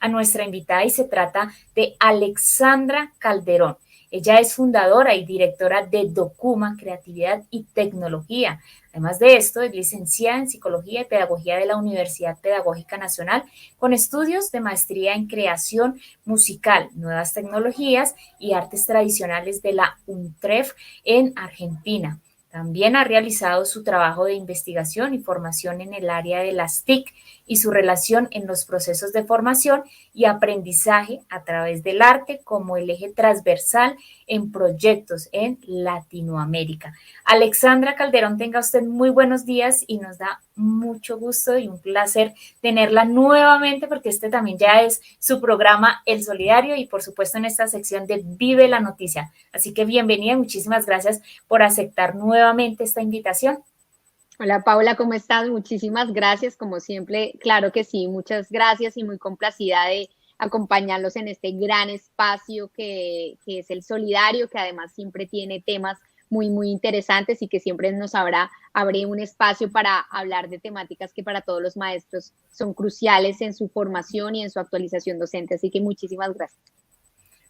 a nuestra invitada y se trata de Alexandra Calderón. Ella es fundadora y directora de Documa, Creatividad y Tecnología. Además de esto, es licenciada en Psicología y Pedagogía de la Universidad Pedagógica Nacional, con estudios de maestría en Creación Musical, Nuevas Tecnologías y Artes Tradicionales de la UNTREF en Argentina. También ha realizado su trabajo de investigación y formación en el área de las TIC y su relación en los procesos de formación y aprendizaje a través del arte como el eje transversal en proyectos en Latinoamérica. Alexandra Calderón, tenga usted muy buenos días y nos da mucho gusto y un placer tenerla nuevamente porque este también ya es su programa El Solidario y por supuesto en esta sección de Vive la Noticia. Así que bienvenida y muchísimas gracias por aceptar nuevamente esta invitación. Hola Paula, ¿cómo estás? Muchísimas gracias, como siempre, claro que sí, muchas gracias y muy complacida de acompañarlos en este gran espacio que es el Solidario, que además siempre tiene temas muy interesantes y que siempre abre un espacio para hablar de temáticas que para todos los maestros son cruciales en su formación y en su actualización docente. Así que muchísimas gracias.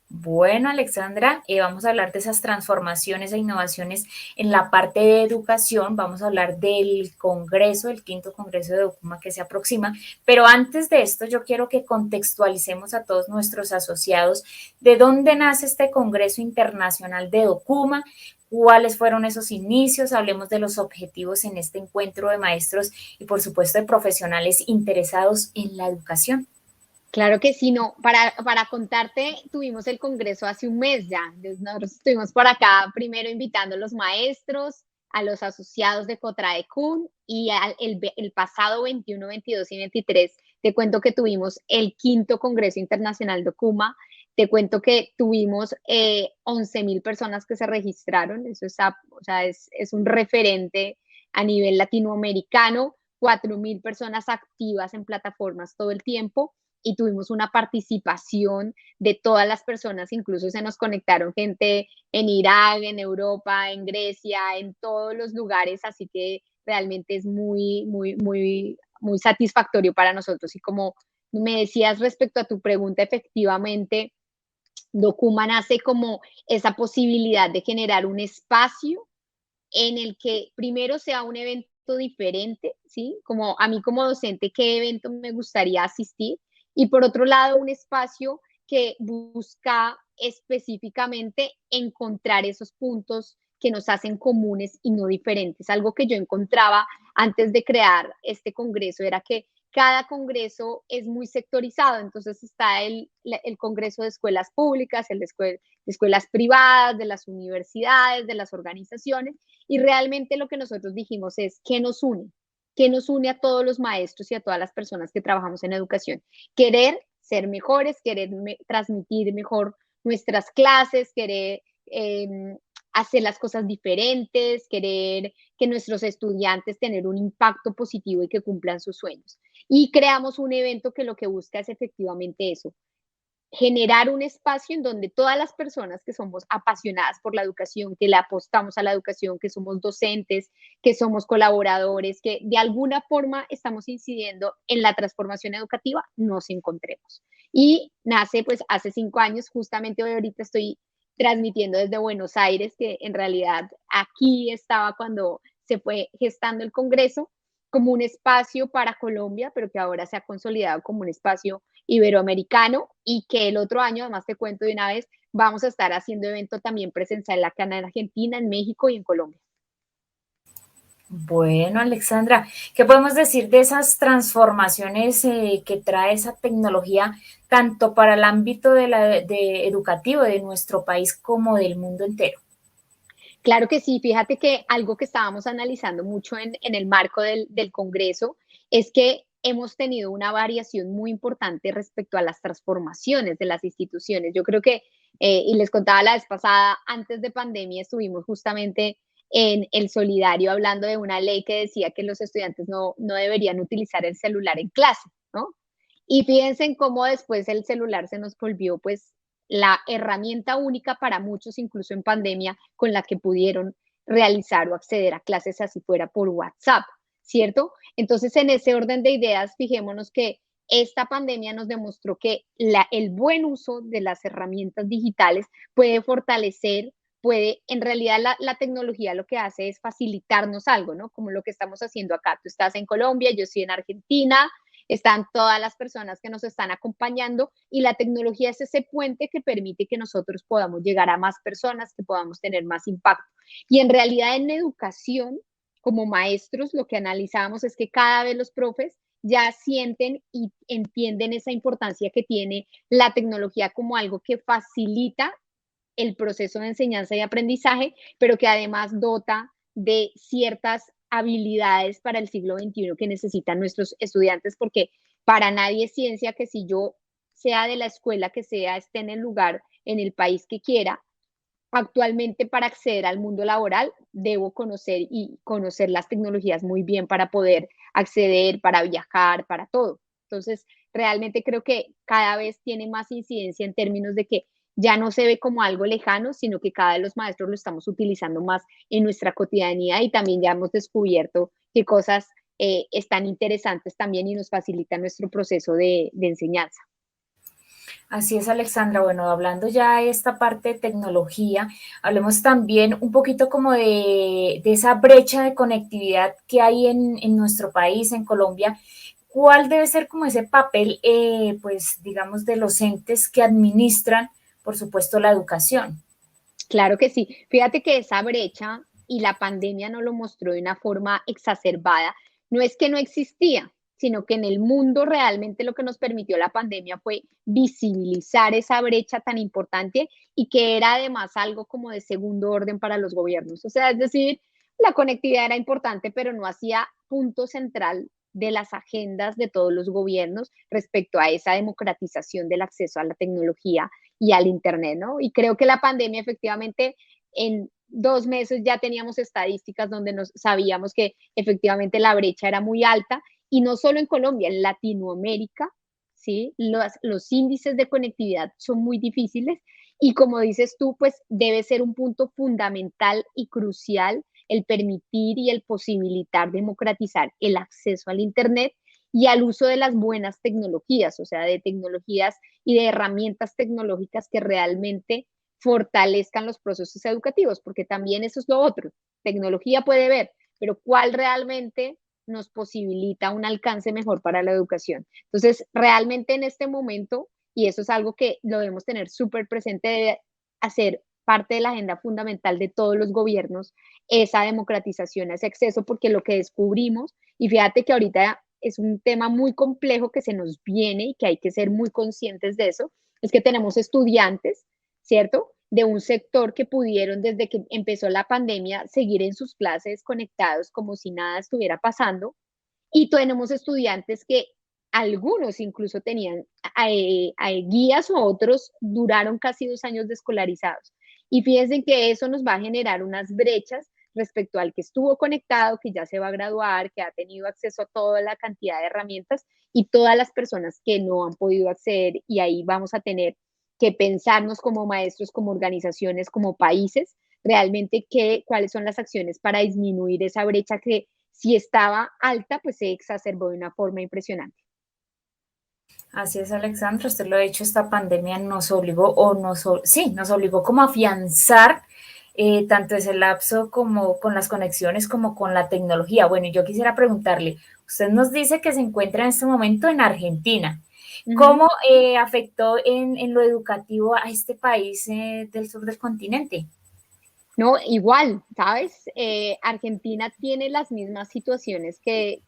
Bueno, Alexandra, vamos a hablar de esas transformaciones e innovaciones en la parte de educación. Vamos a hablar del Congreso, el quinto Congreso de Documa que se aproxima. Pero antes de esto, yo quiero que contextualicemos a todos nuestros asociados de dónde nace este Congreso Internacional de Documa, cuáles fueron esos inicios, hablemos de los objetivos en este encuentro de maestros y, por supuesto, de profesionales interesados en la educación. Claro que sí, no, para contarte, tuvimos el congreso hace un mes ya. Nosotros estuvimos por acá primero invitando a los maestros, a los asociados de Cotraecun y el pasado 21, 22 y 23, te cuento que tuvimos el quinto Congreso Internacional Documa, te cuento que tuvimos 11.000 personas que se registraron, eso o sea, es un referente a nivel latinoamericano, 4.000 personas activas en plataformas todo el tiempo y tuvimos una participación de todas las personas, incluso se nos conectaron gente en Irak, en Europa, en Grecia, en todos los lugares, así que realmente es muy satisfactorio para nosotros. Y como me decías respecto a tu pregunta, efectivamente, Documa nace como esa posibilidad de generar un espacio en el que primero sea un evento diferente, ¿sí? Como a mí como docente, ¿qué evento me gustaría asistir? Y por otro lado, un espacio que busca específicamente encontrar esos puntos que nos hacen comunes y no diferentes. Algo que yo encontraba antes de crear este congreso era que cada congreso es muy sectorizado, entonces está el congreso de escuelas públicas, el de escuelas privadas, de las universidades, de las organizaciones, y realmente lo que nosotros dijimos es, ¿qué nos une? ¿Qué nos une a todos los maestros y a todas las personas que trabajamos en educación? Querer ser mejores, querer transmitir mejor nuestras clases, querer hacer las cosas diferentes, querer que nuestros estudiantes tener un impacto positivo y que cumplan sus sueños. Y creamos un evento que lo que busca es efectivamente eso, generar un espacio en donde todas las personas que somos apasionadas por la educación, que le apostamos a la educación, que somos docentes, que somos colaboradores, que de alguna forma estamos incidiendo en la transformación educativa, nos encontremos. Y nace pues hace 5 años, justamente hoy ahorita estoy transmitiendo desde Buenos Aires, que en realidad aquí estaba cuando se fue gestando el Congreso, como un espacio para Colombia, pero que ahora se ha consolidado como un espacio iberoamericano y que el otro año, además te cuento de una vez, vamos a estar haciendo evento también presencial acá en Argentina, en México y en Colombia. Bueno, Alexandra, ¿qué podemos decir de esas transformaciones que trae esa tecnología tanto para el ámbito de educativo de nuestro país como del mundo entero? Claro que sí, fíjate que algo que estábamos analizando mucho en el marco del Congreso es que hemos tenido una variación muy importante respecto a las transformaciones de las instituciones. Yo creo que, y les contaba la vez pasada, antes de pandemia estuvimos justamente en el Solidario hablando de una ley que decía que los estudiantes no deberían utilizar el celular en clase, ¿no? Y fíjense en cómo después el celular se nos volvió pues la herramienta única para muchos, incluso en pandemia, con la que pudieron realizar o acceder a clases así fuera por WhatsApp, ¿cierto? Entonces, en ese orden de ideas, fijémonos que esta pandemia nos demostró que el buen uso de las herramientas digitales puede fortalecer, en realidad la tecnología lo que hace es facilitarnos algo, ¿no? Como lo que estamos haciendo acá. Tú estás en Colombia, yo estoy en Argentina, están todas las personas que nos están acompañando y la tecnología es ese puente que permite que nosotros podamos llegar a más personas, que podamos tener más impacto. Y en realidad en educación, como maestros, lo que analizamos es que cada vez los profes ya sienten y entienden esa importancia que tiene la tecnología como algo que facilita el proceso de enseñanza y aprendizaje, pero que además dota de ciertas habilidades para el siglo XXI que necesitan nuestros estudiantes, porque para nadie es ciencia que si yo sea de la escuela que sea, esté en el lugar, en el país que quiera, actualmente para acceder al mundo laboral debo conocer las tecnologías muy bien para poder acceder, para viajar, para todo. Entonces, realmente creo que cada vez tiene más incidencia en términos de que ya no se ve como algo lejano, sino que cada vez los maestros lo estamos utilizando más en nuestra cotidianidad y también ya hemos descubierto qué cosas están interesantes también y nos facilitan nuestro proceso de enseñanza. Así es, Alexandra. Bueno, hablando ya de esta parte de tecnología, hablemos también un poquito como de esa brecha de conectividad que hay en nuestro país, en Colombia. ¿Cuál debe ser como ese papel, pues, digamos, de los entes que administran, por supuesto, la educación? Claro que sí. Fíjate que esa brecha y la pandemia nos lo mostró de una forma exacerbada. No es que no existía, sino que en el mundo realmente lo que nos permitió la pandemia fue visibilizar esa brecha tan importante y que era además algo como de segundo orden para los gobiernos. O sea, es decir, la conectividad era importante, pero no hacía punto central de las agendas de todos los gobiernos respecto a esa democratización del acceso a la tecnología y al Internet, ¿no? Y creo que la pandemia efectivamente en 2 meses ya teníamos estadísticas donde nos sabíamos que efectivamente la brecha era muy alta y no solo en Colombia, en Latinoamérica, ¿sí? Los índices de conectividad son muy difíciles y como dices tú, pues debe ser un punto fundamental y crucial el permitir y el posibilitar democratizar el acceso al Internet y al uso de las buenas tecnologías, o sea, de tecnologías y de herramientas tecnológicas que realmente fortalezcan los procesos educativos, porque también eso es lo otro. Tecnología puede ver, pero ¿cuál realmente nos posibilita un alcance mejor para la educación? Entonces, realmente en este momento, y eso es algo que lo debemos tener súper presente, debe hacer parte de la agenda fundamental de todos los gobiernos, esa democratización, ese acceso, porque lo que descubrimos, y fíjate que ahorita es un tema muy complejo que se nos viene y que hay que ser muy conscientes de eso, es que tenemos estudiantes, ¿cierto? De un sector que pudieron desde que empezó la pandemia seguir en sus clases conectados como si nada estuviera pasando y tenemos estudiantes que algunos incluso tenían guías o otros duraron casi 2 años desescolarizados. Y fíjense que eso nos va a generar unas brechas respecto al que estuvo conectado, que ya se va a graduar, que ha tenido acceso a toda la cantidad de herramientas y todas las personas que no han podido acceder y ahí vamos a tener que pensarnos como maestros, como organizaciones, como países, realmente cuáles son las acciones para disminuir esa brecha que si estaba alta, pues se exacerbó de una forma impresionante. Así es, Alexandra, usted lo ha dicho, esta pandemia nos obligó, sí, nos obligó como a afianzar tanto ese lapso como con las conexiones, como con la tecnología. Bueno, y yo quisiera preguntarle, usted nos dice que se encuentra en este momento en Argentina. ¿Cómo afectó en lo educativo a este país del sur del continente? No, igual, ¿sabes? Argentina tiene las mismas situaciones que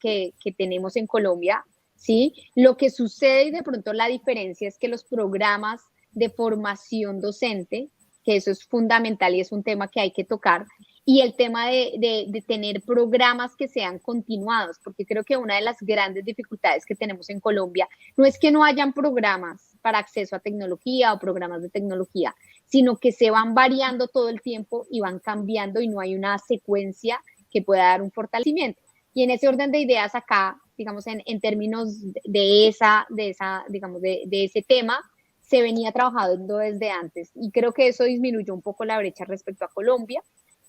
tenemos en Colombia, ¿sí? Lo que sucede y de pronto la diferencia es que los programas de formación docente, que eso es fundamental y es un tema que hay que tocar, y el tema de tener programas que sean continuados, porque creo que una de las grandes dificultades que tenemos en Colombia no es que no hayan programas para acceso a tecnología o programas de tecnología, sino que se van variando todo el tiempo y van cambiando y no hay una secuencia que pueda dar un fortalecimiento. Y en ese orden de ideas acá, digamos, en términos digamos, de ese tema, se venía trabajando desde antes y creo que eso disminuyó un poco la brecha respecto a Colombia.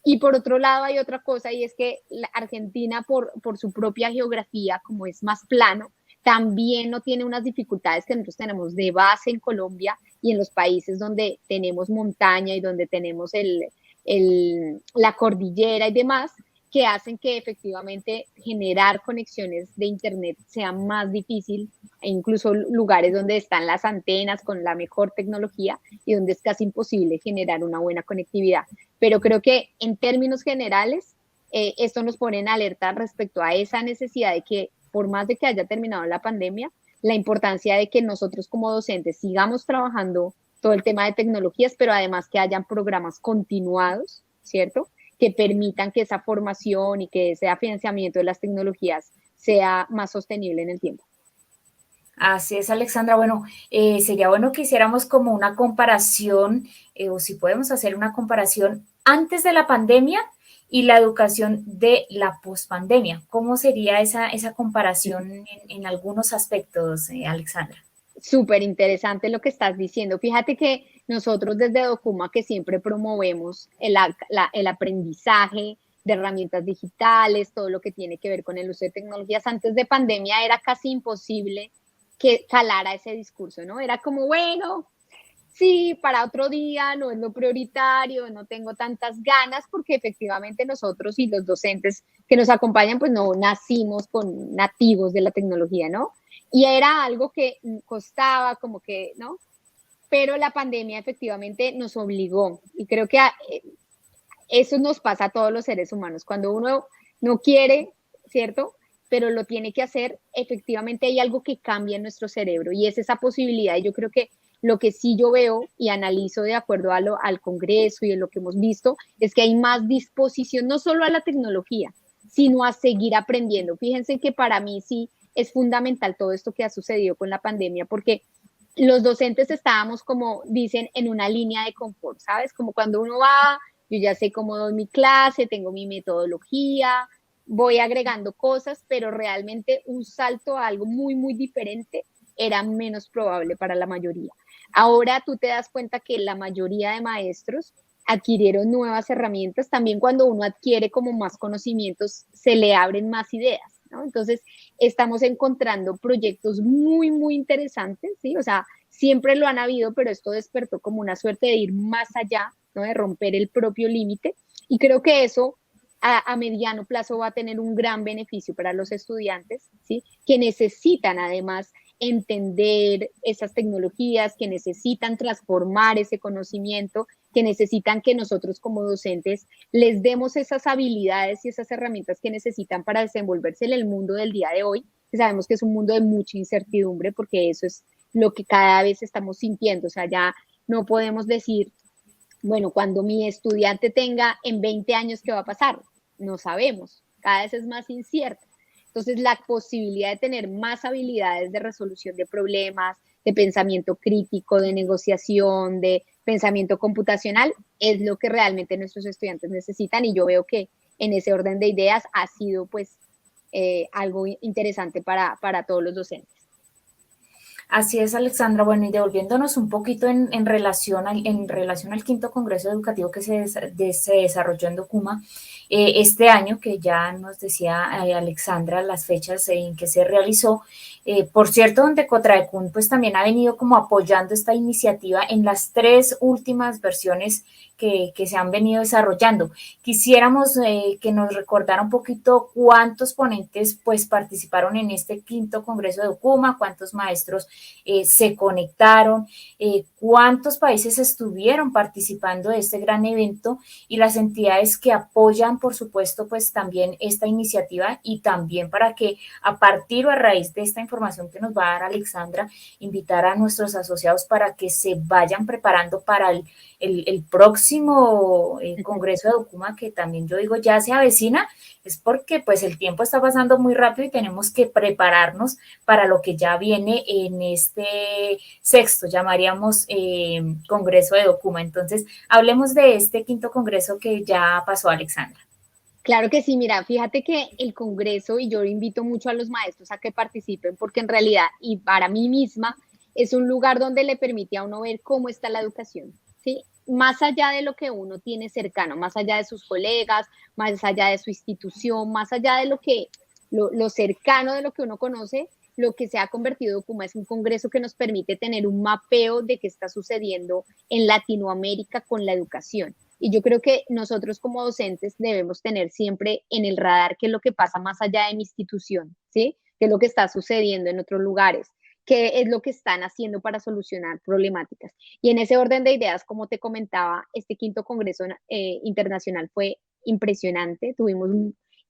Y por otro lado hay otra cosa y es que la Argentina por su propia geografía, como es más plano, también no tiene unas dificultades que nosotros tenemos de base en Colombia y en los países donde tenemos montaña y donde tenemos la cordillera y demás, que hacen que efectivamente generar conexiones de Internet sea más difícil, e incluso lugares donde están las antenas con la mejor tecnología y donde es casi imposible generar una buena conectividad. Pero creo que en términos generales, esto nos pone en alerta respecto a esa necesidad de que, por más de que haya terminado la pandemia, la importancia de que nosotros como docentes sigamos trabajando todo el tema de tecnologías, pero además que hayan programas continuados, ¿cierto?, que permitan que esa formación y que ese financiamiento de las tecnologías sea más sostenible en el tiempo. Así es, Alexandra. Bueno, sería bueno que hiciéramos como una comparación, o si podemos hacer una comparación antes de la pandemia y la educación de la pospandemia. ¿Cómo sería esa comparación en algunos aspectos, Alexandra? Súper interesante lo que estás diciendo. Fíjate que nosotros desde Documa, que siempre promovemos el aprendizaje de herramientas digitales, todo lo que tiene que ver con el uso de tecnologías, antes de pandemia era casi imposible que calara ese discurso, ¿no? Era como, bueno, sí, para otro día, no es lo prioritario, no tengo tantas ganas, porque efectivamente nosotros y los docentes que nos acompañan, pues no nacimos con nativos de la tecnología, ¿no? Y era algo que costaba, como que, ¿no? Pero la pandemia efectivamente nos obligó, y creo que eso nos pasa a todos los seres humanos, cuando uno no quiere, ¿cierto?, pero lo tiene que hacer, efectivamente hay algo que cambia en nuestro cerebro y es esa posibilidad. Y yo creo que lo que sí yo veo y analizo de acuerdo al Congreso y de lo que hemos visto es que hay más disposición, no solo a la tecnología, sino a seguir aprendiendo. Fíjense que para mí sí es fundamental todo esto que ha sucedido con la pandemia, porque los docentes estábamos, como dicen, en una línea de confort, ¿sabes? Como cuando uno va, yo ya sé cómo doy mi clase, tengo mi metodología, voy agregando cosas, pero realmente un salto a algo muy, muy diferente era menos probable para la mayoría. Ahora tú te das cuenta que la mayoría de maestros adquirieron nuevas herramientas. También cuando uno adquiere como más conocimientos, se le abren más ideas, ¿no? Entonces, estamos encontrando proyectos muy, muy interesantes, ¿sí? O sea, siempre lo han habido, pero esto despertó como una suerte de ir más allá, ¿no?, de romper el propio límite. Y creo que eso a mediano plazo va a tener un gran beneficio para los estudiantes, ¿sí?, que necesitan además entender esas tecnologías, que necesitan transformar ese conocimiento, que necesitan que nosotros como docentes les demos esas habilidades y esas herramientas que necesitan para desenvolverse en el mundo del día de hoy, que sabemos que es un mundo de mucha incertidumbre, porque eso es lo que cada vez estamos sintiendo. O sea, ya no podemos decir, bueno, cuando mi estudiante tenga en 20 años, ¿qué va a pasar? No sabemos, cada vez es más incierto. Entonces, la posibilidad de tener más habilidades de resolución de problemas, de pensamiento crítico, de negociación, de pensamiento computacional, es lo que realmente nuestros estudiantes necesitan. Y yo veo que en ese orden de ideas ha sido pues algo interesante para todos los docentes. Así es, Alexandra. Bueno, y devolviéndonos un poquito en relación al quinto Congreso Educativo que se desarrolló en Documa este año, que ya nos decía Alexandra las fechas en que se realizó. Por cierto, donde Cotraecun pues también ha venido como apoyando esta iniciativa en las 3 últimas versiones que se han venido desarrollando. Quisiéramos que nos recordara un poquito cuántos ponentes pues participaron en este quinto Congreso de Documa, cuántos maestros se conectaron, cuántos países estuvieron participando de este gran evento y las entidades que apoyan, por supuesto, pues también esta iniciativa, y también para que a partir o a raíz de esta información que nos va a dar Alexandra, invitar a nuestros asociados para que se vayan preparando para el próximo Congreso de Documa, que también yo digo ya se avecina, es porque pues el tiempo está pasando muy rápido y tenemos que prepararnos para lo que ya viene en este sexto, llamaríamos Congreso de Documa. Entonces, hablemos de este quinto Congreso que ya pasó, Alexandra. Claro que sí, mira, fíjate que el Congreso, y yo invito mucho a los maestros a que participen, porque en realidad, y para mí misma, es un lugar donde le permite a uno ver cómo está la educación, ¿sí? Más allá de lo que uno tiene cercano, más allá de sus colegas, más allá de su institución, más allá de lo cercano de lo que uno conoce, lo que se ha convertido Documa es un congreso que nos permite tener un mapeo de qué está sucediendo en Latinoamérica con la educación. Y yo creo que nosotros como docentes debemos tener siempre en el radar qué es lo que pasa más allá de mi institución, ¿sí? Qué es lo que está sucediendo en otros lugares, qué es lo que están haciendo para solucionar problemáticas. Y en ese orden de ideas, como te comentaba, este quinto Congreso Internacional fue impresionante. Tuvimos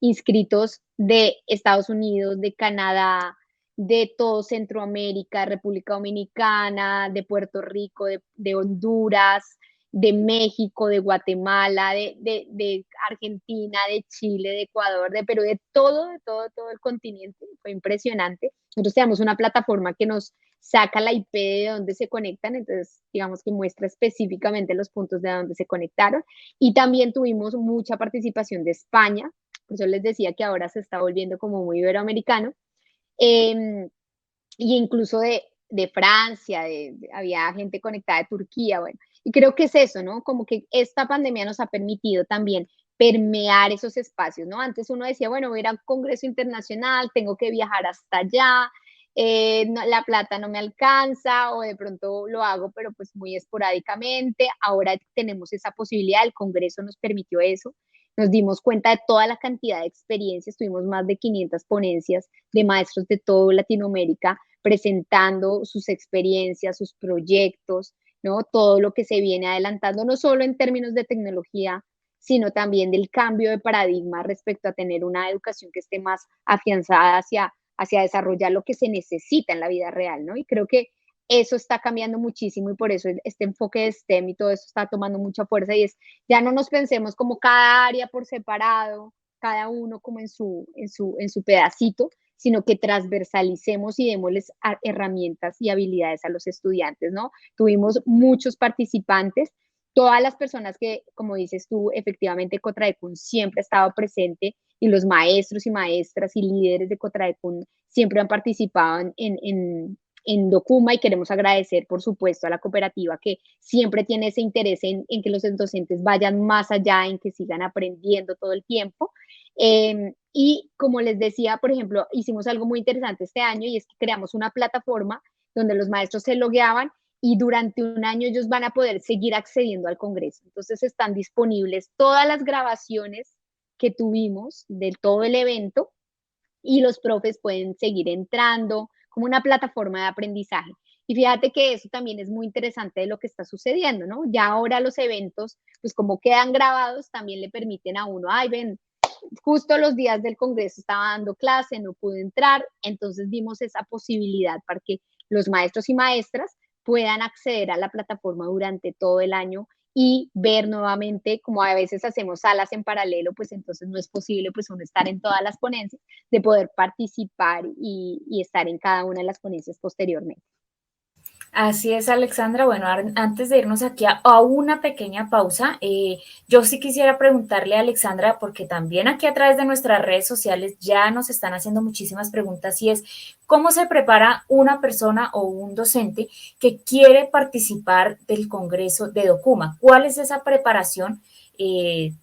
inscritos de Estados Unidos, de Canadá, de todo Centroamérica, República Dominicana, de Puerto Rico, de Honduras, de México, de Guatemala, de Argentina, de Chile, de Ecuador, de Perú, todo el continente. Fue impresionante. Nosotros tenemos una plataforma que nos saca la IP de donde se conectan, entonces digamos que muestra específicamente los puntos de donde se conectaron. Y también tuvimos mucha participación de España, por eso les decía que ahora se está volviendo como muy iberoamericano, y incluso de Francia, había gente conectada de Turquía, bueno, y creo que es eso, ¿no? Como que esta pandemia nos ha permitido también permear esos espacios, ¿no? Antes uno decía, bueno, voy a ir a un congreso internacional, tengo que viajar hasta allá, no, la plata no me alcanza o de pronto lo hago, pero pues muy esporádicamente. Ahora tenemos esa posibilidad, el congreso nos permitió eso. Nos dimos cuenta de toda la cantidad de experiencias, tuvimos más de 500 ponencias de maestros de toda Latinoamérica presentando sus experiencias, sus proyectos, ¿no? Todo lo que se viene adelantando, no solo en términos de tecnología, sino también del cambio de paradigma respecto a tener una educación que esté más afianzada hacia desarrollar lo que se necesita en la vida real, ¿no? Y creo que eso está cambiando muchísimo y por eso este enfoque de STEM y todo eso está tomando mucha fuerza y es, ya no nos pensemos como cada área por separado, cada uno como en su pedacito, sino que transversalicemos y démosles herramientas y habilidades a los estudiantes, ¿no? Tuvimos muchos participantes, todas las personas que, como dices tú, efectivamente Cotraecun siempre ha estado presente y los maestros y maestras y líderes de Cotraecun siempre han participado en Documa y queremos agradecer, por supuesto, a la cooperativa que siempre tiene ese interés en que los docentes vayan más allá, en que sigan aprendiendo todo el tiempo. Y como les decía, por ejemplo, hicimos algo muy interesante este año y es que creamos una plataforma donde los maestros se logueaban y durante un año ellos van a poder seguir accediendo al Congreso. Entonces están disponibles todas las grabaciones que tuvimos de todo el evento y los profes pueden seguir entrando como una plataforma de aprendizaje. Y fíjate que eso también es muy interesante de lo que está sucediendo, ¿no? Ya ahora los eventos, pues como quedan grabados, también le permiten a uno, ay, ven, justo los días del Congreso estaba dando clase, no pude entrar, entonces dimos esa posibilidad para que los maestros y maestras puedan acceder a la plataforma durante todo el año y ver nuevamente, como a veces hacemos salas en paralelo, pues entonces no es posible pues uno estar en todas las ponencias, de poder participar y estar en cada una de las ponencias posteriormente. Así es, Alexandra. Bueno, antes de irnos aquí a una pequeña pausa, yo sí quisiera preguntarle a Alexandra, porque también aquí a través de nuestras redes sociales ya nos están haciendo muchísimas preguntas, y es, ¿cómo se prepara una persona o un docente que quiere participar del Congreso de Documa? ¿Cuál es esa preparación?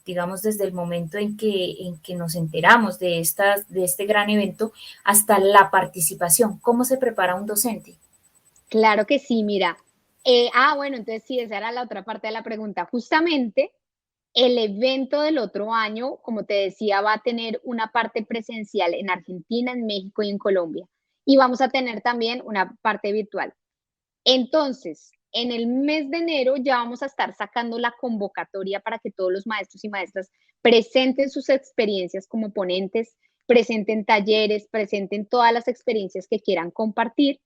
Digamos, desde el momento en que nos enteramos de este gran evento hasta la participación. ¿Cómo se prepara un docente? Claro que sí, mira. Bueno, entonces sí, esa era la otra parte de la pregunta. Justamente el evento del otro año, como te decía, va a tener una parte presencial en Argentina, en México y en Colombia. Y vamos a tener también una parte virtual. Entonces, en el mes de enero ya vamos a estar sacando la convocatoria para que todos los maestros y maestras presenten sus experiencias como ponentes, presenten talleres, presenten todas las experiencias que quieran compartir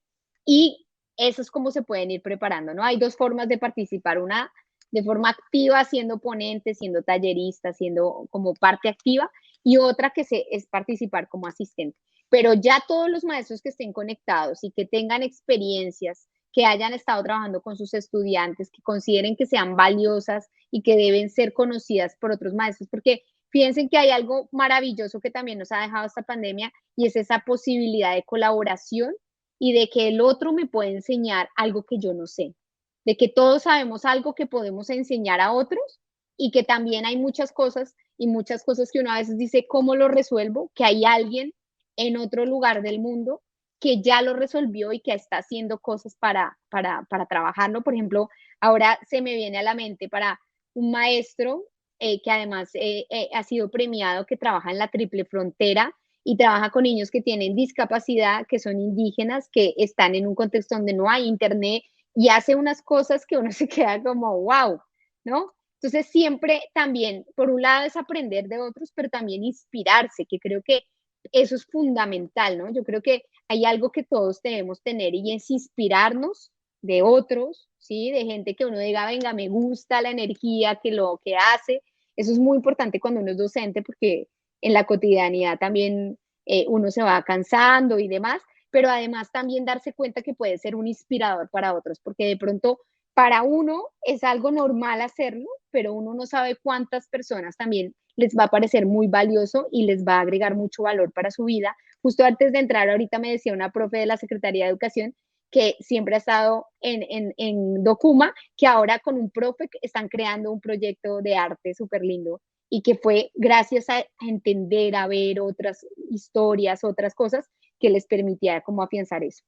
y eso es como se pueden ir preparando, ¿no? Hay dos formas de participar, una de forma activa, siendo ponente, siendo tallerista, siendo como parte activa, y otra que es participar como asistente. Pero ya todos los maestros que estén conectados y que tengan experiencias, que hayan estado trabajando con sus estudiantes, que consideren que sean valiosas y que deben ser conocidas por otros maestros, porque fíjense que hay algo maravilloso que también nos ha dejado esta pandemia y es esa posibilidad de colaboración y de que el otro me puede enseñar algo que yo no sé, de que todos sabemos algo que podemos enseñar a otros y que también hay muchas cosas y muchas cosas que uno a veces dice, ¿cómo lo resuelvo? Que hay alguien en otro lugar del mundo que ya lo resolvió y que está haciendo cosas para trabajarlo. Por ejemplo, ahora se me viene a la mente para un maestro que además ha sido premiado, que trabaja en la Triple Frontera y trabaja con niños que tienen discapacidad, que son indígenas, que están en un contexto donde no hay internet y hace unas cosas que uno se queda como, wow, ¿no? Entonces siempre también, por un lado es aprender de otros, pero también inspirarse, que creo que eso es fundamental, ¿no? Yo creo que hay algo que todos debemos tener y es inspirarnos de otros, ¿sí? De gente que uno diga, venga, me gusta la energía, que lo que hace. Eso es muy importante cuando uno es docente porque en la cotidianidad también uno se va cansando y demás, pero además también darse cuenta que puede ser un inspirador para otros, porque de pronto para uno es algo normal hacerlo, pero uno no sabe cuántas personas también les va a parecer muy valioso y les va a agregar mucho valor para su vida. Justo antes de entrar, ahorita me decía una profe de la Secretaría de Educación que siempre ha estado en Documa, que ahora con un profe están creando un proyecto de arte súper lindo y que fue gracias a entender, a ver otras historias, otras cosas que les permitía como afianzar eso.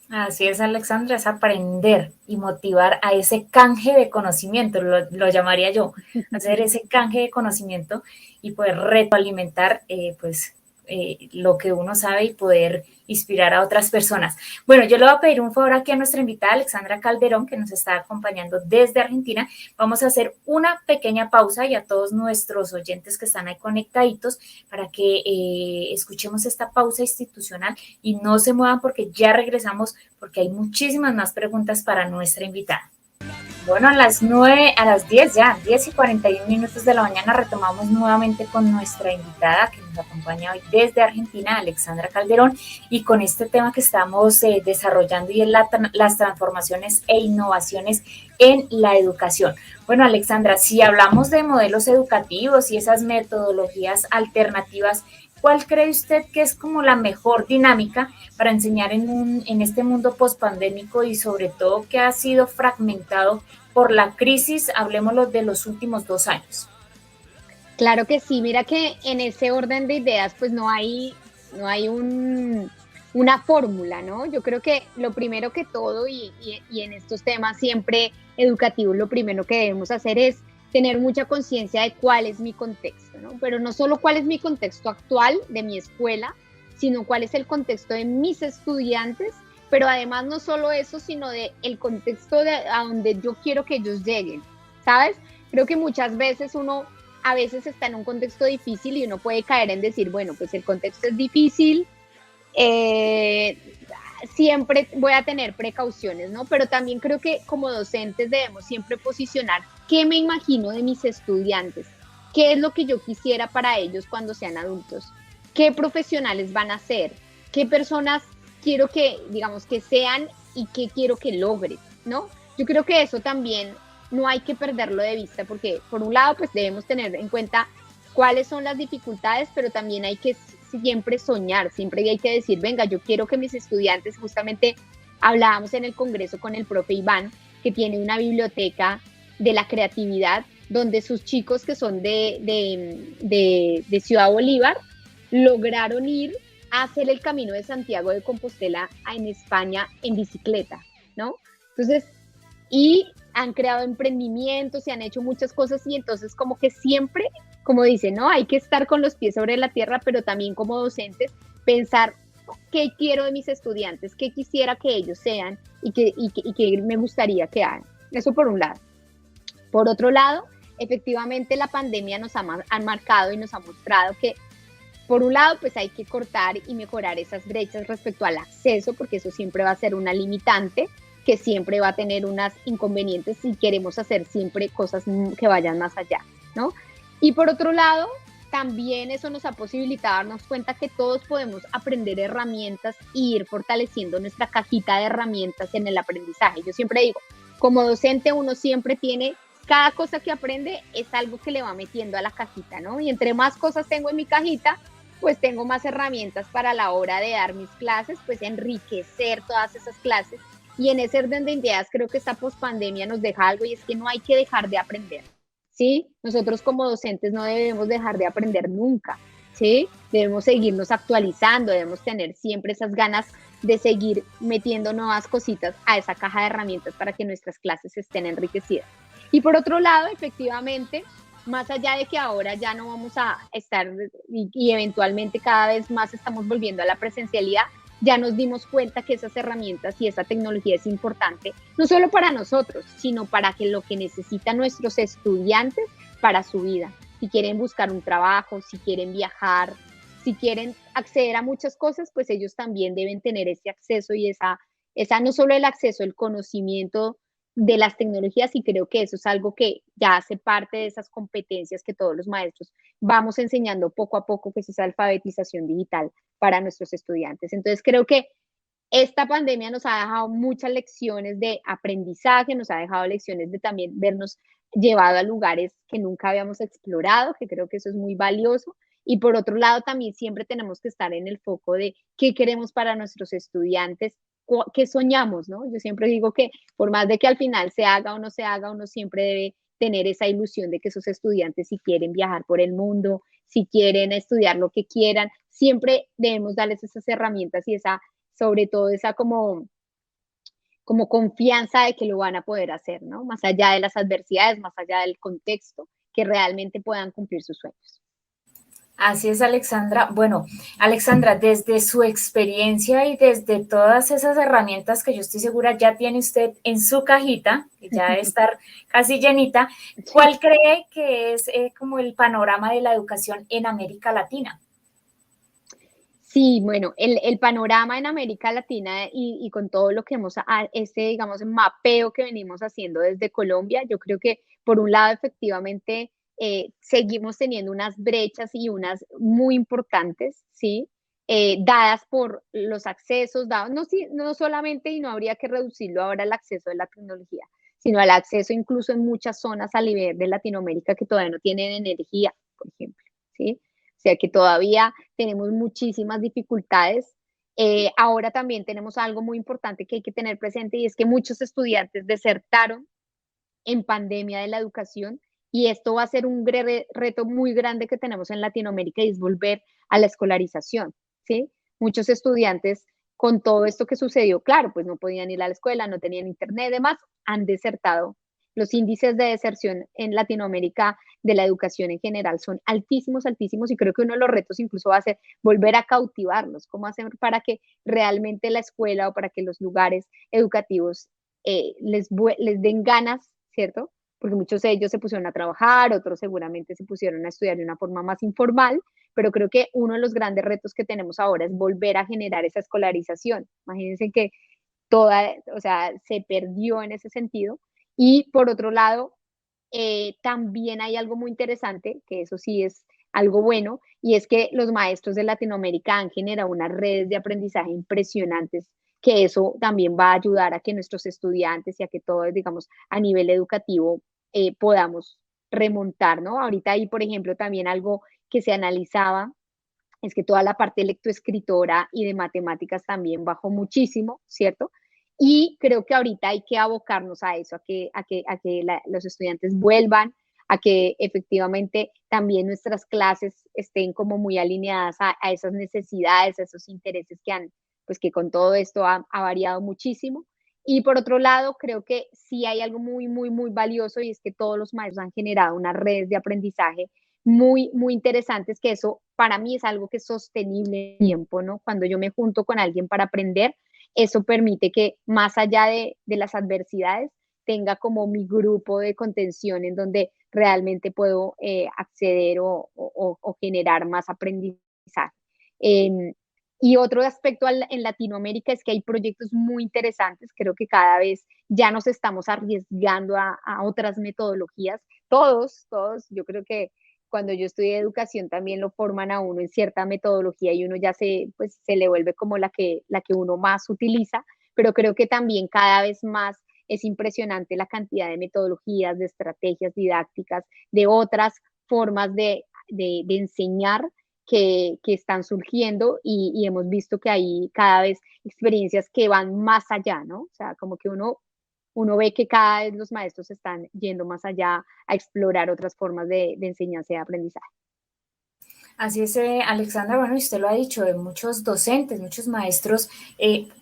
Así es, Alexandra, es aprender y motivar a ese canje de conocimiento, lo llamaría yo, hacer ese canje de conocimiento y poder retroalimentar lo que uno sabe y poder inspirar a otras personas. Bueno, yo le voy a pedir un favor aquí a nuestra invitada Alexandra Calderón, que nos está acompañando desde Argentina. Vamos a hacer una pequeña pausa y a todos nuestros oyentes que están ahí conectaditos para que escuchemos esta pausa institucional y no se muevan porque ya regresamos porque hay muchísimas más preguntas para nuestra invitada. Bueno, a las 9, a las 10 ya, 10:41 de la mañana retomamos nuevamente con nuestra invitada que nos acompaña hoy desde Argentina, Alexandra Calderón, y con este tema que estamos desarrollando y es las transformaciones e innovaciones en la educación. Bueno, Alexandra, si hablamos de modelos educativos y esas metodologías alternativas, ¿cuál cree usted que es como la mejor dinámica para enseñar en este mundo pospandémico y sobre todo que ha sido fragmentado por la crisis, hablemoslo de los últimos 2 años? Claro que sí, mira que en ese orden de ideas pues no hay una fórmula, ¿no? Yo creo que lo primero que todo y en estos temas siempre educativos, lo primero que debemos hacer es tener mucha conciencia de cuál es mi contexto, ¿no? Pero no solo cuál es mi contexto actual de mi escuela, sino cuál es el contexto de mis estudiantes, pero además no solo eso, sino de el contexto a donde yo quiero que ellos lleguen, ¿sabes? Creo que muchas veces uno a veces está en un contexto difícil y uno puede caer en decir, bueno, pues el contexto es difícil, eh, siempre voy a tener precauciones, ¿no? Pero también creo que como docentes debemos siempre posicionar qué me imagino de mis estudiantes, qué es lo que yo quisiera para ellos cuando sean adultos, qué profesionales van a ser, qué personas quiero que, digamos, que sean y qué quiero que logren, ¿no? Yo creo que eso también no hay que perderlo de vista porque por un lado pues debemos tener en cuenta cuáles son las dificultades, pero también hay que siempre soñar, siempre hay que decir, venga, yo quiero que mis estudiantes, justamente hablábamos en el congreso con el profe Iván, que tiene una biblioteca de la creatividad, donde sus chicos que son de Ciudad Bolívar lograron ir a hacer el Camino de Santiago de Compostela en España en bicicleta, ¿no? Entonces, y han creado emprendimientos y han hecho muchas cosas y entonces como que siempre, como dicen, ¿no? Hay que estar con los pies sobre la tierra, pero también como docentes pensar qué quiero de mis estudiantes, qué quisiera que ellos sean y que me gustaría que hagan. Eso por un lado. Por otro lado, efectivamente la pandemia nos ha marcado y nos ha mostrado que por un lado, pues hay que cortar y mejorar esas brechas respecto al acceso, porque eso siempre va a ser una limitante, que siempre va a tener unos inconvenientes si queremos hacer siempre cosas que vayan más allá, ¿no? Y por otro lado, también eso nos ha posibilitado darnos cuenta que todos podemos aprender herramientas e ir fortaleciendo nuestra cajita de herramientas en el aprendizaje. Yo siempre digo, como docente uno siempre tiene, cada cosa que aprende es algo que le va metiendo a la cajita, ¿no? Y entre más cosas tengo en mi cajita, pues tengo más herramientas para la hora de dar mis clases, pues enriquecer todas esas clases. Y en ese orden de ideas creo que esta pospandemia nos deja algo y es que no hay que dejar de aprender, ¿sí? Nosotros como docentes no debemos dejar de aprender nunca, ¿sí? ¿sí? Debemos seguirnos actualizando, debemos tener siempre esas ganas de seguir metiendo nuevas cositas a esa caja de herramientas para que nuestras clases estén enriquecidas. Y por otro lado, efectivamente, más allá de que ahora ya no vamos a estar y eventualmente cada vez más estamos volviendo a la presencialidad, ya nos dimos cuenta que esas herramientas y esa tecnología es importante, no solo para nosotros, sino para que lo que necesitan nuestros estudiantes para su vida. Si quieren buscar un trabajo, si quieren viajar, si quieren acceder a muchas cosas, pues ellos también deben tener ese acceso y esa no solo el acceso, el conocimiento de las tecnologías, y creo que eso es algo que ya hace parte de esas competencias que todos los maestros vamos enseñando poco a poco, que es esa alfabetización digital para nuestros estudiantes. Entonces creo que esta pandemia nos ha dejado muchas lecciones de aprendizaje, nos ha dejado lecciones de también vernos llevado a lugares que nunca habíamos explorado, que creo que eso es muy valioso. Y por otro lado, también siempre tenemos que estar en el foco de qué queremos para nuestros estudiantes, qué soñamos, ¿no? Yo siempre digo que por más de que al final se haga o no se haga, uno siempre debe tener esa ilusión de que esos estudiantes, si quieren viajar por el mundo, si quieren estudiar lo que quieran, siempre debemos darles esas herramientas y esa, sobre todo esa como confianza de que lo van a poder hacer, ¿no? Más allá de las adversidades, más allá del contexto, que realmente puedan cumplir sus sueños. Así es, Alexandra. Bueno, Alexandra, desde su experiencia y desde todas esas herramientas que yo estoy segura ya tiene usted en su cajita, que ya debe estar casi llenita, ¿cuál cree que es como el panorama de la educación en América Latina? Sí, bueno, el panorama en América Latina y con todo lo que hemos, digamos, mapeo que venimos haciendo desde Colombia, yo creo que por un lado efectivamente seguimos teniendo unas brechas y unas muy importantes, ¿sí? Dadas por los accesos, dados, no, no solamente, y no habría que reducirlo ahora al acceso de la tecnología, sino al acceso incluso en muchas zonas a nivel de Latinoamérica que todavía no tienen energía, por ejemplo, ¿sí? O sea que todavía tenemos muchísimas dificultades. Ahora también tenemos algo muy importante que hay que tener presente, y es que muchos estudiantes desertaron en pandemia de la educación, y esto va a ser un reto muy grande que tenemos en Latinoamérica, y es volver a la escolarización, ¿sí? Muchos estudiantes con todo esto que sucedió, claro, pues no podían ir a la escuela, no tenían internet, además han desertado. Los índices de deserción en Latinoamérica de la educación en general son altísimos, altísimos, y creo que uno de los retos incluso va a ser volver a cautivarlos, cómo hacer para que realmente la escuela o para que los lugares educativos les den ganas, ¿cierto? Porque muchos de ellos se pusieron a trabajar, otros seguramente se pusieron a estudiar de una forma más informal, pero creo que uno de los grandes retos que tenemos ahora es volver a generar esa escolarización. Imagínense que toda, o sea, se perdió en ese sentido. Y por otro lado, también hay algo muy interesante, que eso sí es algo bueno, y es que los maestros de Latinoamérica han generado unas redes de aprendizaje impresionantes, que eso también va a ayudar a que nuestros estudiantes y a que todos, digamos, a nivel educativo podamos remontar, ¿no? Ahorita hay, por ejemplo, también algo que se analizaba, es que toda la parte lectoescritora y de matemáticas también bajó muchísimo, ¿cierto? Y creo que ahorita hay que abocarnos a eso, a que los estudiantes vuelvan, a que efectivamente también nuestras clases estén como muy alineadas a esas necesidades, a esos intereses que han, pues que con todo esto ha variado muchísimo. Y por otro lado, creo que sí hay algo muy, muy, muy valioso, y es que todos los maestros han generado unas redes de aprendizaje muy, muy interesantes, que eso para mí es algo que es sostenible en el tiempo, ¿no? Cuando yo me junto con alguien para aprender, eso permite que más allá de las adversidades, tenga como mi grupo de contención en donde realmente puedo acceder o generar más aprendizaje. Eh, y otro aspecto en Latinoamérica es que hay proyectos muy interesantes. Creo que cada vez ya nos estamos arriesgando a otras metodologías. Todos, yo creo que cuando yo estudié educación también lo forman a uno en cierta metodología, y uno ya pues, se le vuelve como la que uno más utiliza, pero creo que también cada vez más es impresionante la cantidad de metodologías, de estrategias didácticas, de otras formas de enseñar que están surgiendo, y hemos visto que hay cada vez experiencias que van más allá, ¿no? O sea, como que uno ve que cada vez los maestros están yendo más allá a explorar otras formas de enseñanza y de aprendizaje. Así es, Alexandra, bueno, y usted lo ha dicho, de muchos docentes, muchos maestros,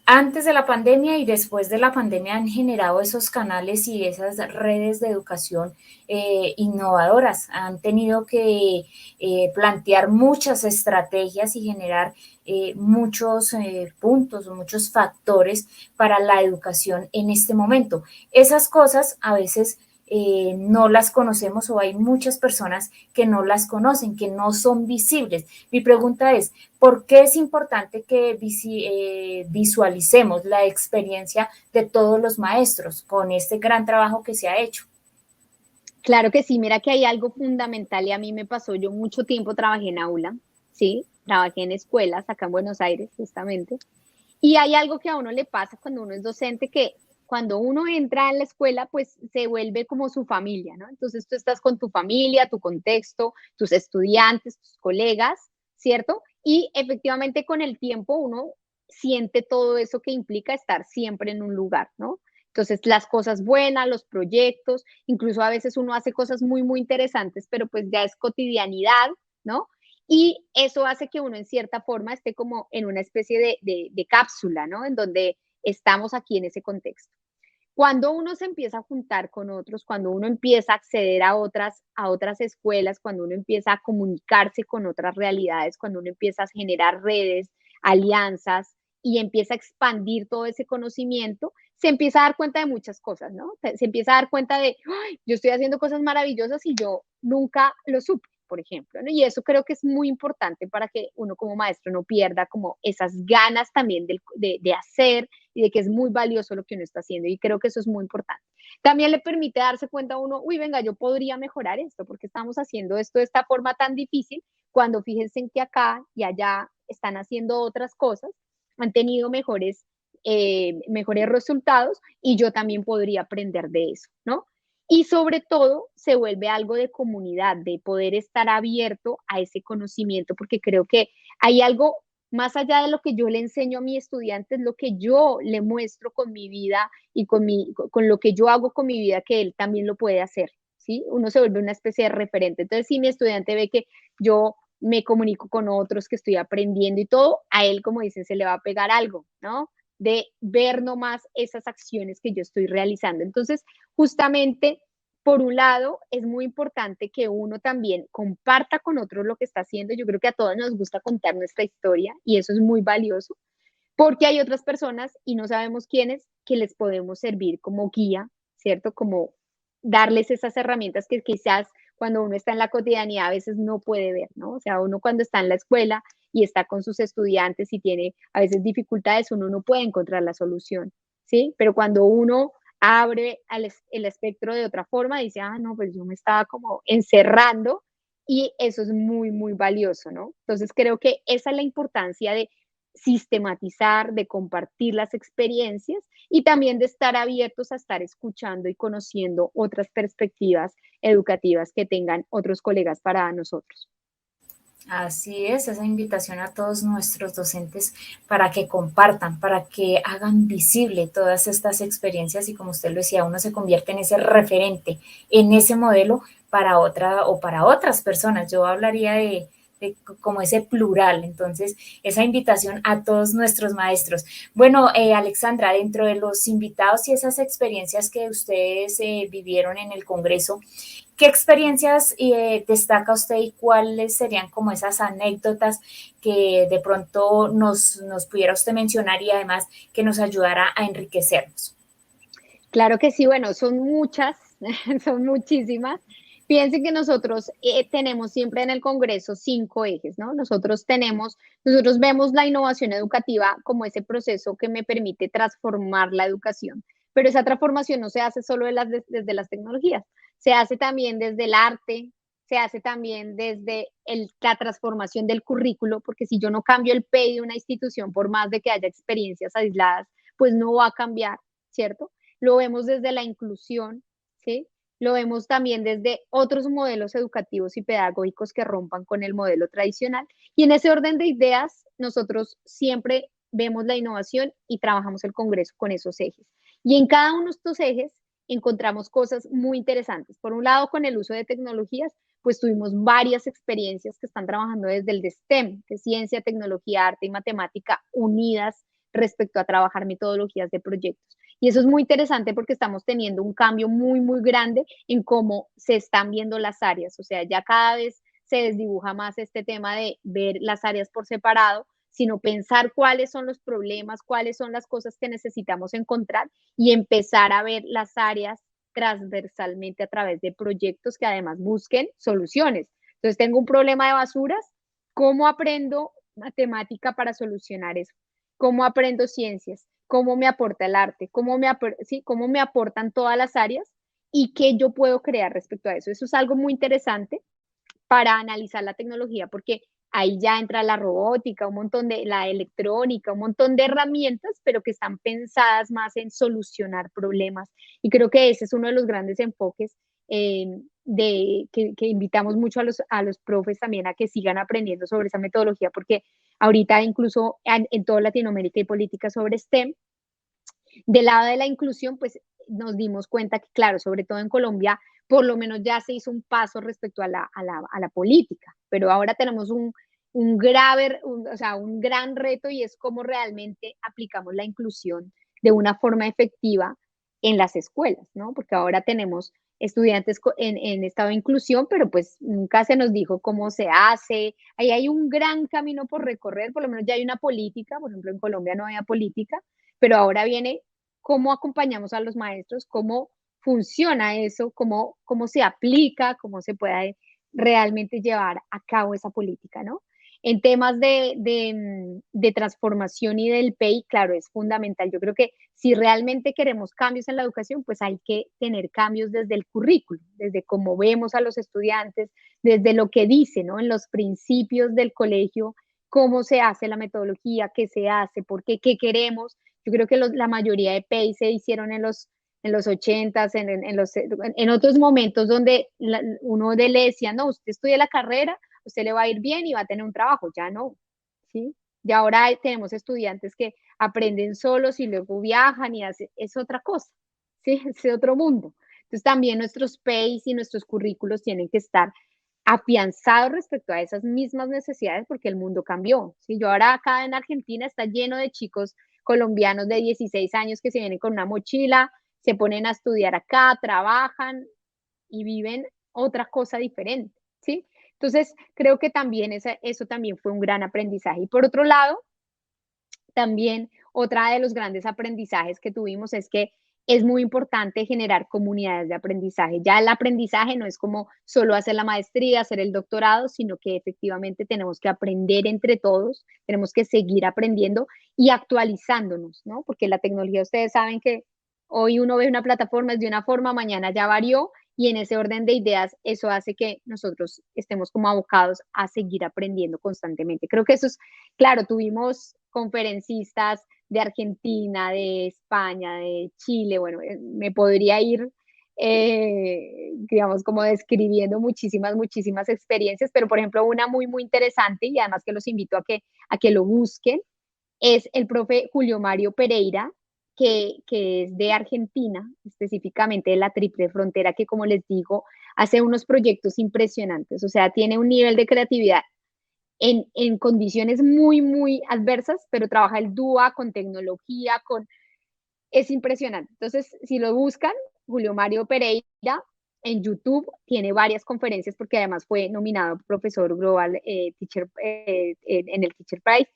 antes de la pandemia y después de la pandemia han generado esos canales y esas redes de educación innovadoras, han tenido que plantear muchas estrategias y generar muchos puntos, muchos factores para la educación en este momento. Esas cosas a veces no las conocemos o hay muchas personas que no las conocen, que no son visibles. Mi pregunta es, ¿por qué es importante que visualicemos la experiencia de todos los maestros con este gran trabajo que se ha hecho? Claro que sí, mira que hay algo fundamental y a mí me pasó, yo mucho tiempo trabajé en aula, ¿sí? Trabajé en escuelas acá en Buenos Aires, justamente. Y hay algo que a uno le pasa cuando uno es docente, que cuando uno entra en la escuela, pues se vuelve como su familia, ¿no? Entonces tú estás con tu familia, tu contexto, tus estudiantes, tus colegas, ¿cierto? Y efectivamente con el tiempo uno siente todo eso que implica estar siempre en un lugar, ¿no? Entonces las cosas buenas, los proyectos, incluso a veces uno hace cosas muy, muy interesantes, pero pues ya es cotidianidad, ¿no? Y eso hace que uno en cierta forma esté como en una especie de cápsula, ¿no? En donde estamos aquí en ese contexto. Cuando uno se empieza a juntar con otros, cuando uno empieza a acceder a otras escuelas, cuando uno empieza a comunicarse con otras realidades, cuando uno empieza a generar redes, alianzas y empieza a expandir todo ese conocimiento, se empieza a dar cuenta de muchas cosas, ¿no? Se empieza a dar cuenta de, "Ay, yo estoy haciendo cosas maravillosas y yo nunca lo supe, por ejemplo, ¿no? Y eso creo que es muy importante para que uno como maestro no pierda como esas ganas también de hacer y de que es muy valioso lo que uno está haciendo. Y creo que eso es muy importante. También le permite darse cuenta a uno, uy, venga, yo podría mejorar esto, porque estamos haciendo esto de esta forma tan difícil, cuando fíjense en que acá y allá están haciendo otras cosas, han tenido mejores resultados y yo también podría aprender de eso, ¿no? Y sobre todo se vuelve algo de comunidad, de poder estar abierto a ese conocimiento, porque creo que hay algo más allá de lo que yo le enseño a mi estudiante, es lo que yo le muestro con mi vida y con lo que yo hago con mi vida, que él también lo puede hacer, ¿sí? Uno se vuelve una especie de referente. Entonces, si mi estudiante ve que yo me comunico con otros, que estoy aprendiendo y todo, a él, como dicen, se le va a pegar algo, ¿no? De ver nomás esas acciones que yo estoy realizando. Entonces, justamente por un lado, es muy importante que uno también comparta con otros lo que está haciendo. Yo creo que a todos nos gusta contar nuestra historia y eso es muy valioso, porque hay otras personas y no sabemos quiénes que les podemos servir como guía, ¿cierto? Como darles esas herramientas que quizás cuando uno está en la cotidianidad a veces no puede ver, ¿no? O sea, uno cuando está en la escuela y está con sus estudiantes y tiene a veces dificultades, uno no puede encontrar la solución, ¿sí? Pero cuando uno abre el espectro de otra forma, dice, ah, no, pues yo me estaba como encerrando y eso es muy, muy valioso, ¿no? Entonces creo que esa es la importancia de sistematizar, de compartir las experiencias y también de estar abiertos a estar escuchando y conociendo otras perspectivas educativas que tengan otros colegas para nosotros. Así es, esa invitación a todos nuestros docentes para que compartan, para que hagan visible todas estas experiencias y como usted lo decía, uno se convierte en ese referente, en ese modelo para otra o para otras personas. Yo hablaría de como ese plural, entonces esa invitación a todos nuestros maestros. Bueno, Alexandra, dentro de los invitados y esas experiencias que ustedes vivieron en el Congreso, ¿qué experiencias destaca usted y cuáles serían como esas anécdotas que de pronto nos pudiera usted mencionar y además que nos ayudara a enriquecernos? Claro que sí, bueno, son muchas, son muchísimas. Piensen que nosotros tenemos siempre en el Congreso 5 ejes, ¿no? Nosotros vemos la innovación educativa como ese proceso que me permite transformar la educación, pero esa transformación no se hace solo desde las tecnologías, se hace también desde el arte, se hace también desde la transformación del currículo, porque si yo no cambio el PEI de una institución, por más de que haya experiencias aisladas, pues no va a cambiar, ¿cierto? Lo vemos desde la inclusión, ¿sí? Lo vemos también desde otros modelos educativos y pedagógicos que rompan con el modelo tradicional. Y en ese orden de ideas, nosotros siempre vemos la innovación y trabajamos el Congreso con esos ejes. Y en cada uno de estos ejes encontramos cosas muy interesantes. Por un lado, con el uso de tecnologías, pues tuvimos varias experiencias que están trabajando desde el de STEM, de ciencia, tecnología, arte y matemática, unidas respecto a trabajar metodologías de proyectos. Y eso es muy interesante porque estamos teniendo un cambio muy, muy grande en cómo se están viendo las áreas. O sea, ya cada vez se desdibuja más este tema de ver las áreas por separado, sino pensar cuáles son los problemas, cuáles son las cosas que necesitamos encontrar y empezar a ver las áreas transversalmente a través de proyectos que además busquen soluciones. Entonces, tengo un problema de basuras, ¿cómo aprendo matemática para solucionar eso? ¿Cómo aprendo ciencias? ¿Cómo me aporta el arte? ¿Cómo me aportan todas las áreas? ¿Y qué yo puedo crear respecto a eso? Eso es algo muy interesante para analizar la tecnología, porque ahí ya entra la robótica, un montón de la electrónica, un montón de herramientas, pero que están pensadas más en solucionar problemas. Y creo que ese es uno de los grandes enfoques que invitamos mucho a los profes también a que sigan aprendiendo sobre esa metodología, porque ahorita incluso en toda Latinoamérica hay políticas sobre STEM. Del lado de la inclusión, pues nos dimos cuenta que, claro, sobre todo en Colombia, por lo menos ya se hizo un paso respecto a la política, pero ahora tenemos un grave, o sea, un gran reto y es cómo realmente aplicamos la inclusión de una forma efectiva en las escuelas, ¿no? Porque ahora tenemos estudiantes en estado de inclusión, pero pues nunca se nos dijo cómo se hace. Ahí hay un gran camino por recorrer, por lo menos ya hay una política, por ejemplo, en Colombia no había política, pero ahora viene cómo acompañamos a los maestros, cómo funciona eso, cómo se aplica, cómo se puede realmente llevar a cabo esa política, ¿no? En temas de transformación y del PEI, claro, es fundamental. Yo creo que si realmente queremos cambios en la educación, pues hay que tener cambios desde el currículo, desde cómo vemos a los estudiantes, desde lo que dice, ¿no? En los principios del colegio, cómo se hace la metodología, qué se hace, por qué, qué queremos. Yo creo que la mayoría de PEI se hicieron en los 80s, en otros momentos donde uno le decía, no, usted estudia la carrera, usted le va a ir bien y va a tener un trabajo, ya no, ¿sí? Y ahora tenemos estudiantes que aprenden solos y luego viajan y es otra cosa, ¿sí? Es otro mundo. Entonces también nuestros PEIs y nuestros currículos tienen que estar afianzados respecto a esas mismas necesidades porque el mundo cambió, ¿sí? Yo ahora acá en Argentina está lleno de chicos colombianos de 16 años que se vienen con una mochila, se ponen a estudiar acá, trabajan y viven otra cosa diferente, ¿sí? Entonces, creo que también eso también fue un gran aprendizaje. Y por otro lado, también otra de los grandes aprendizajes que tuvimos es que es muy importante generar comunidades de aprendizaje. Ya el aprendizaje no es como solo hacer la maestría, hacer el doctorado, sino que efectivamente tenemos que aprender entre todos, tenemos que seguir aprendiendo y actualizándonos, ¿no? Porque la tecnología, ustedes saben que hoy uno ve una plataforma es de una forma, mañana ya varió y en ese orden de ideas eso hace que nosotros estemos como abocados a seguir aprendiendo constantemente. Creo que eso es, claro, tuvimos conferencistas de Argentina, de España, de Chile, bueno, me podría ir, digamos, como describiendo muchísimas experiencias, pero por ejemplo, una muy, muy interesante y además que los invito a que lo busquen, es el profe Julio Mario Pereira, que es de Argentina, específicamente de la Triple Frontera, que como les digo, hace unos proyectos impresionantes, o sea, tiene un nivel de creatividad en condiciones muy, muy adversas, pero trabaja el DUA con tecnología, es impresionante. Entonces, si lo buscan, Julio Mario Pereira en YouTube tiene varias conferencias porque además fue nominado profesor global teacher, en el Teacher Prize.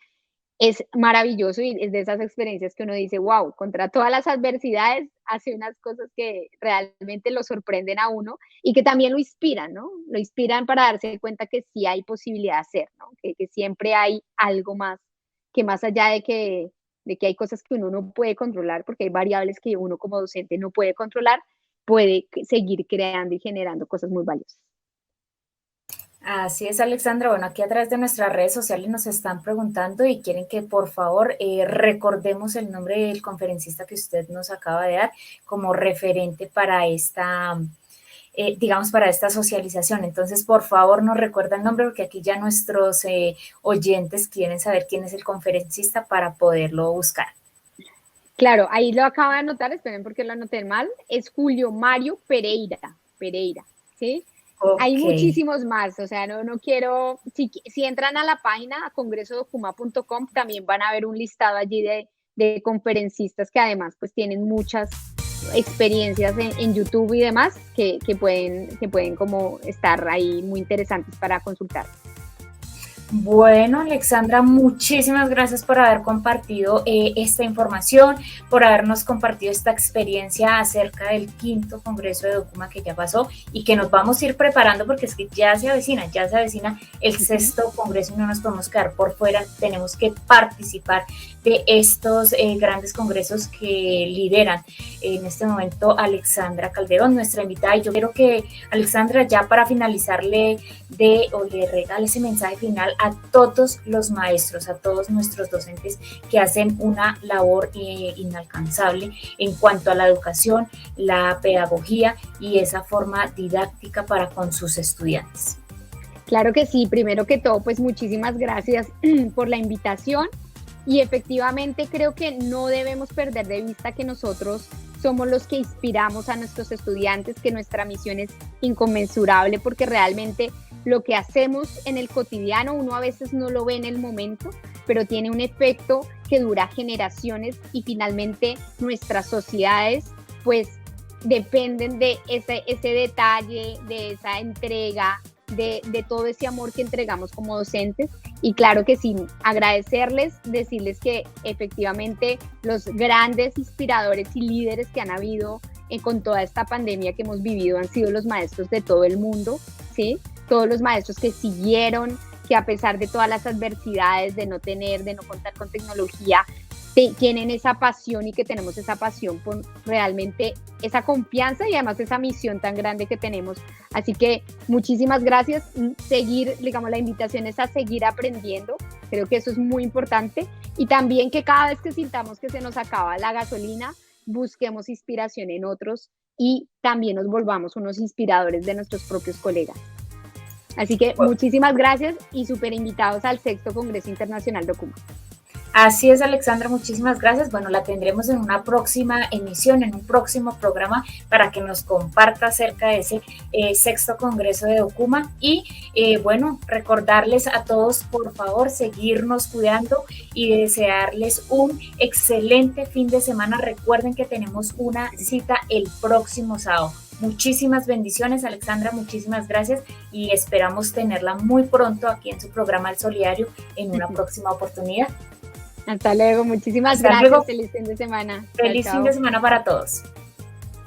Es maravilloso y es de esas experiencias que uno dice, wow, contra todas las adversidades hace unas cosas que realmente lo sorprenden a uno y que también lo inspiran, ¿no? Lo inspiran para darse cuenta que sí hay posibilidad de hacer, ¿no? Que siempre hay algo más, que más allá de que hay cosas que uno no puede controlar, porque hay variables que uno como docente no puede controlar, puede seguir creando y generando cosas muy valiosas. Así es, Alexandra. Bueno, aquí a través de nuestras redes sociales nos están preguntando y quieren que por favor recordemos el nombre del conferencista que usted nos acaba de dar como referente para esta, digamos, para esta socialización. Entonces, por favor, nos recuerda el nombre porque aquí ya nuestros oyentes quieren saber quién es el conferencista para poderlo buscar. Claro, ahí lo acabo de anotar, esperen porque lo anoté mal, es Julio Mario Pereira, ¿sí? Hay Ok. muchísimos más, o sea, no quiero, si entran a la página a congresodocuma.com, también van a ver un listado allí de conferencistas que además pues tienen muchas experiencias en YouTube y demás que pueden como estar ahí muy interesantes para consultar. Bueno, Alexandra, muchísimas gracias por haber compartido esta información, por habernos compartido esta experiencia acerca del quinto Congreso de Documa que ya pasó y que nos vamos a ir preparando porque es que ya se avecina el sexto Congreso y no nos podemos quedar por fuera, tenemos que participar de estos grandes congresos que lideran en este momento Alexandra Calderón, nuestra invitada. Y yo quiero que Alexandra, ya para finalizar, le regale ese mensaje final a todos los maestros, a todos nuestros docentes que hacen una labor inalcanzable en cuanto a la educación, la pedagogía y esa forma didáctica para con sus estudiantes. Claro que sí, primero que todo, pues muchísimas gracias por la invitación y efectivamente creo que no debemos perder de vista que nosotros somos los que inspiramos a nuestros estudiantes, que nuestra misión es inconmensurable porque realmente lo que hacemos en el cotidiano uno a veces no lo ve en el momento, pero tiene un efecto que dura generaciones y finalmente nuestras sociedades pues dependen de ese detalle, de esa entrega, de todo ese amor que entregamos como docentes. Y claro que sí, agradecerles, decirles que efectivamente los grandes inspiradores y líderes que han habido con toda esta pandemia que hemos vivido han sido los maestros de todo el mundo, ¿sí? Todos los maestros que siguieron, que a pesar de todas las adversidades, de no contar con tecnología, tienen esa pasión y que tenemos esa pasión por realmente esa confianza y además esa misión tan grande que tenemos. Así que muchísimas gracias. Seguir, digamos, la invitación es a seguir aprendiendo. Creo que eso es muy importante. Y también que cada vez que sintamos que se nos acaba la gasolina, busquemos inspiración en otros y también nos volvamos unos inspiradores de nuestros propios colegas. Así que muchísimas gracias y súper invitados al sexto Congreso Internacional Documa. Así es, Alexandra, muchísimas gracias. Bueno, la tendremos en una próxima emisión, en un próximo programa, para que nos comparta acerca de ese sexto Congreso de Documa. Y bueno, recordarles a todos, por favor, seguirnos cuidando y desearles un excelente fin de semana. Recuerden que tenemos una cita el próximo sábado. Muchísimas bendiciones, Alexandra, muchísimas gracias y esperamos tenerla muy pronto aquí en su programa El Solidario en una próxima oportunidad. Hasta luego, muchísimas gracias. Feliz fin de semana. Feliz fin de semana para todos.